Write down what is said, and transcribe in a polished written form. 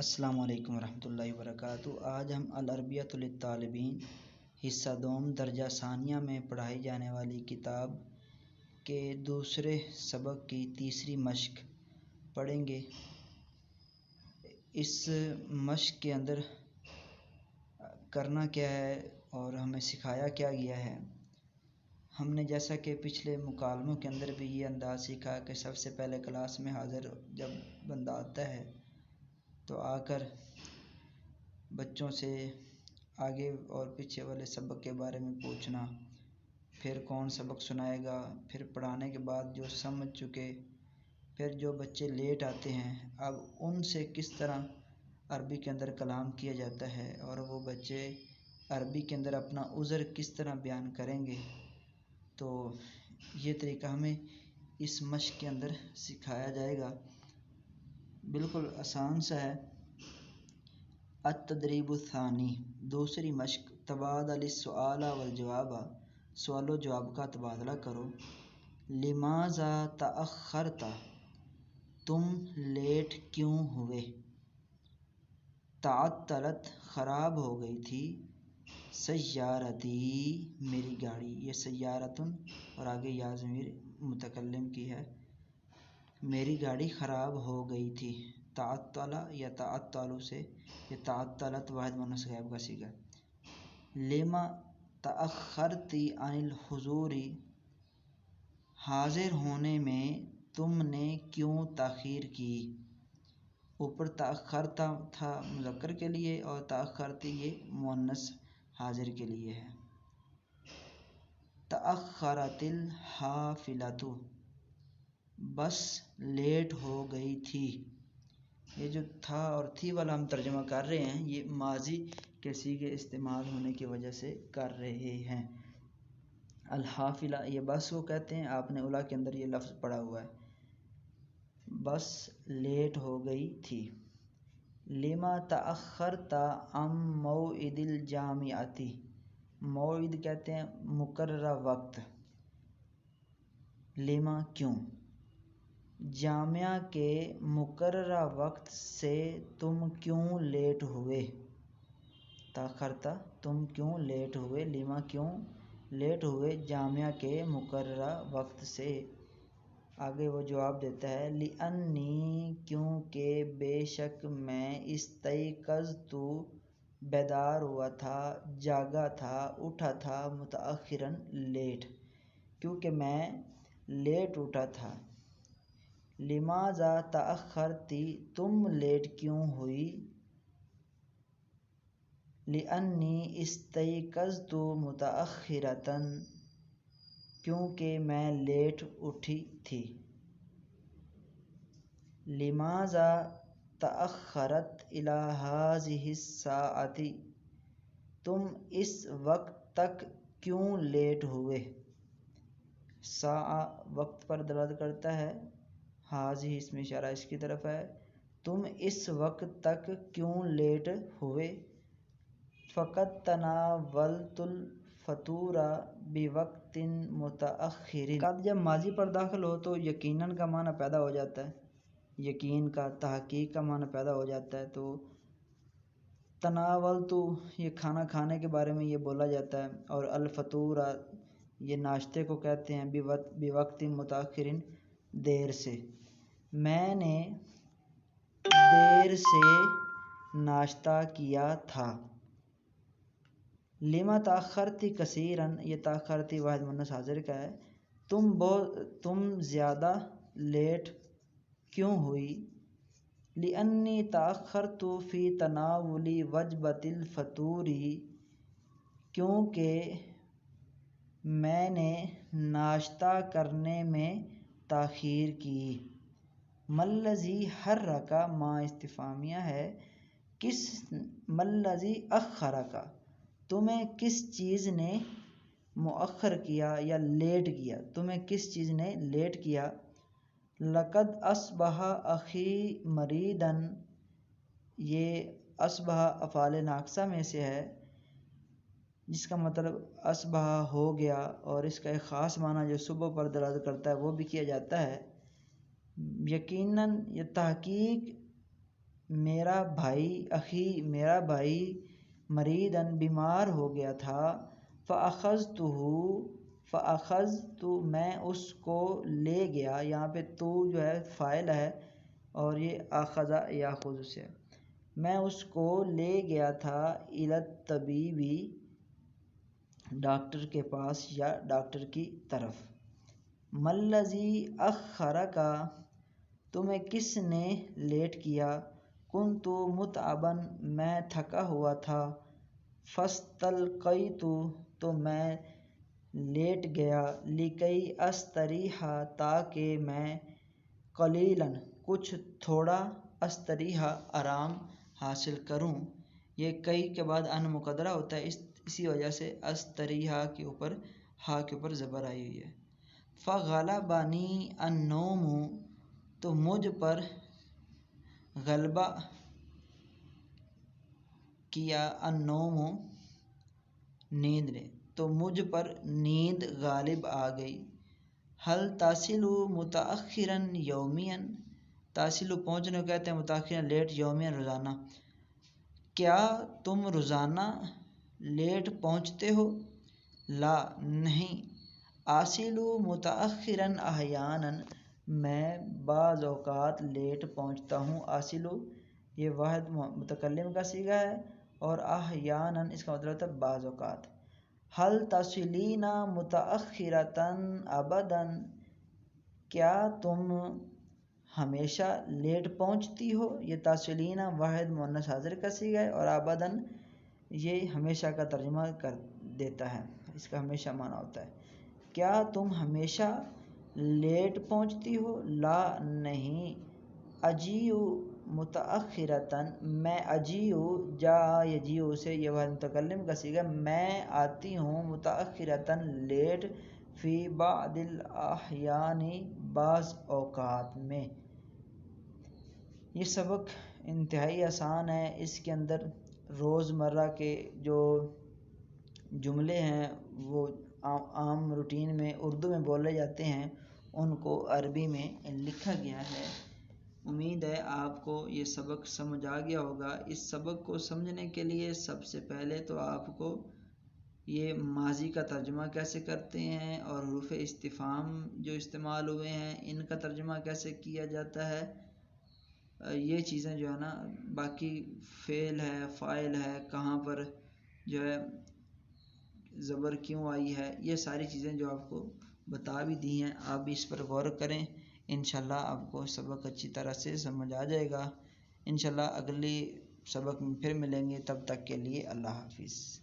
السلام علیکم ورحمۃ اللہ وبرکاتہ۔ آج ہم العربیۃ للطالبین حصہ دوم درجہ ثانیہ میں پڑھائی جانے والی کتاب کے دوسرے سبق کی تیسری مشق پڑھیں گے۔ اس مشق کے اندر کرنا کیا ہے اور ہمیں سکھایا کیا گیا ہے، ہم نے جیسا کہ پچھلے مکالموں کے اندر بھی یہ انداز سیکھا کہ سب سے پہلے کلاس میں حاضر جب بندہ آتا ہے تو آ کر بچوں سے آگے اور پیچھے والے سبق کے بارے میں پوچھنا، پھر کون سبق سنائے گا، پھر پڑھانے کے بعد جو سمجھ چکے، پھر جو بچے لیٹ آتے ہیں اب ان سے کس طرح عربی کے اندر کلام کیا جاتا ہے اور وہ بچے عربی کے اندر اپنا عذر کس طرح بیان کریں گے۔ تو یہ طریقہ ہمیں اس مشق کے اندر سکھایا جائے گا، بالکل آسان سا ہے۔ التدریب الثانی، دوسری مشق، تبادل السؤال والجواب، سوال و جواب کا تبادلہ کرو۔ لماذا تأخرت، تم لیٹ کیوں ہوئے۔ تعطلت، خراب ہو گئی تھی۔ سیارتی، میری گاڑی، یہ سیارتن اور آگے یا ضمیر متکلم کی ہے، میری گاڑی خراب ہو گئی تھی۔ تعطل یا تعطل سے، یہ تعطلت واحد مؤنث غائب کا صیغہ ہے۔ لما تأخرتی عن الحضور، حاضر ہونے میں تم نے کیوں تاخیر کی۔ اوپر تأخرتا تھا مذکر کے لیے اور تأخرتی یہ مؤنث حاضر کے لیے ہے۔ تأخرت الحافلۃ، بس لیٹ ہو گئی تھی۔ یہ جو تھا اور تھی والا ہم ترجمہ کر رہے ہیں، یہ ماضی کے صیغے استعمال ہونے کی وجہ سے کر رہے ہیں۔ الحافلہ، یہ بس کو کہتے ہیں، آپ نے اولیٰ کے اندر یہ لفظ پڑھا ہوا ہے، بس لیٹ ہو گئی تھی۔ لما تأخرت عن موعد الجامعۃ، موعد کہتے ہیں مقررہ وقت، لما کیوں، جامعہ کے مقررہ وقت سے تم کیوں لیٹ ہوئے۔ تأخرت، تم کیوں لیٹ ہوئے، لما کیوں لیٹ ہوئے جامعہ کے مقررہ وقت سے۔ آگے وہ جواب دیتا ہے، لأنی، کیونکہ بے شک میں، استيقظت، بیدار ہوا تھا، جاگا تھا، اٹھا تھا، متأخراً لیٹ، کیونکہ میں لیٹ اٹھا تھا۔ لماذا تأخرتی، تم لیٹ کیوں ہوئی۔ لأنی استيقظت متأخراً، کیونکہ میں لیٹ اٹھی تھی۔ لماذا تأخرت إلى هذه الساعة، تم اس وقت تک کیوں لیٹ ہوئے۔ ساعہ وقت پر دلالت کرتا ہے، هذه اس میں اشارہ اس کی طرف ہے، تم اس وقت تک کیوں لیٹ ہوئے۔ فقد تناولت الفطور بوقت متأخر، قد جب ماضی پر داخل ہو تو یقیناً کا معنی پیدا ہو جاتا ہے، یقین کا، تحقیق کا معنی پیدا ہو جاتا ہے۔ تو تناولت، یہ کھانا کھانے کے بارے میں یہ بولا جاتا ہے، اور الفطور یہ ناشتے کو کہتے ہیں، بوقت متأخر دیر سے، میں نے دیر سے ناشتہ کیا تھا۔ لما تأخرتی کثیراً، یہ تأخرتی واحد مؤنث حاضر کا ہے، تم زیادہ لیٹ کیوں ہوئی۔ لأنی تأخرت فی تناول وجبۃ الفطور، کیونکہ میں نے ناشتہ کرنے میں تاخیر کی۔ ما الذی حرک، ما استفہامیہ ہے، ما الذی اخرک، تمہیں کس چیز نے مؤخر کیا یا لیٹ کیا، تمہیں کس چیز نے لیٹ کیا۔ لقد اصبح اخی مریضا، یہ اصبح افعال ناقصہ میں سے ہے، جس کا مطلب اصبح ہو گیا، اور اس کا ایک خاص معنی جو صبح پر دلالت کرتا ہے وہ بھی کیا جاتا ہے۔ یقیناً، یہ تحقیق میرا بھائی مریدن بیمار ہو گیا تھا، فَأَخَذْتُ میں اس کو لے گیا، یہاں پہ تو جو ہے فاعل ہے اور یہ اخذ یاخذ سے، میں اس کو لے گیا تھا الی الطبیب ڈاکٹر کے پاس یا ڈاکٹر کی طرف۔ ما الذی اخرک تمہیں کس نے لیٹ کیا؟ کنت متعبا میں تھکا ہوا تھا، فاستلقیت تو میں لیٹ گیا، لکی استریح تاکہ میں قلیلا کچھ تھوڑا، استریح آرام حاصل کروں۔ یہ کئی کے بعد ان مقدرہ ہوتا ہے، اسی وجہ سے استریح کے اوپر ہا کے اوپر زبر آئی ہوئی ہے۔ فغلبنی النوم تو مجھ پر غلبہ کیا، النوم نیند نے، تو مجھ پر نیند غالب آ گئی۔ هل تصل متأخرا یومیا، تصل پہنچنے کو کہتے ہیں متأخرا لیٹ، یومیا روزانہ، کیا تم روزانہ لیٹ پہنچتے ہو؟ لا نہیں، اصل متأخرا احیانا میں بعض اوقات لیٹ پہنچتا ہوں، اصل یہ واحد متکلم کا صیغہ ہے اور احیانا اس کا مطلب ہوتا ہے بعض اوقات۔ هل تصلین متأخرة ابدا، کیا تم ہمیشہ لیٹ پہنچتی ہو؟ یہ تصلین واحد مؤنث حاضر کا صیغہ ہے اور ابدا یہ ہمیشہ کا ترجمہ کر دیتا ہے، اس کا ہمیشہ معنی ہوتا ہے۔ کیا تم ہمیشہ لیٹ پہنچتی ہو؟ لا نہیں، اجیء متأخرة میں اجیء جاء یجیء سے یہ واحد متکلم کا صیغہ، میں آتی ہوں متأخرة لیٹ، فی بعض الاحیان بعض اوقات میں۔ یہ سبق انتہائی آسان ہے، اس کے اندر روزمرہ کے جو جملے ہیں وہ عام روٹین میں اردو میں بولے جاتے ہیں، ان کو عربی میں لکھا گیا ہے۔ امید ہے آپ کو یہ سبق سمجھ آ گیا ہوگا۔ اس سبق کو سمجھنے کے لیے سب سے پہلے تو آپ کو یہ ماضی کا ترجمہ کیسے کرتے ہیں اور حروف استفہام جو استعمال ہوئے ہیں ان کا ترجمہ کیسے کیا جاتا ہے، یہ چیزیں جو ہے نا، باقی فعل ہے، فاعل ہے، کہاں پر جو ہے زبر کیوں آئی ہے، یہ ساری چیزیں جو آپ کو بتا بھی دی ہیں، آپ بھی اس پر غور کریں، انشاءاللہ آپ کو سبق اچھی طرح سے سمجھ آ جائے گا۔ انشاءاللہ اگلی سبق میں پھر ملیں گے، تب تک کے لیے اللہ حافظ۔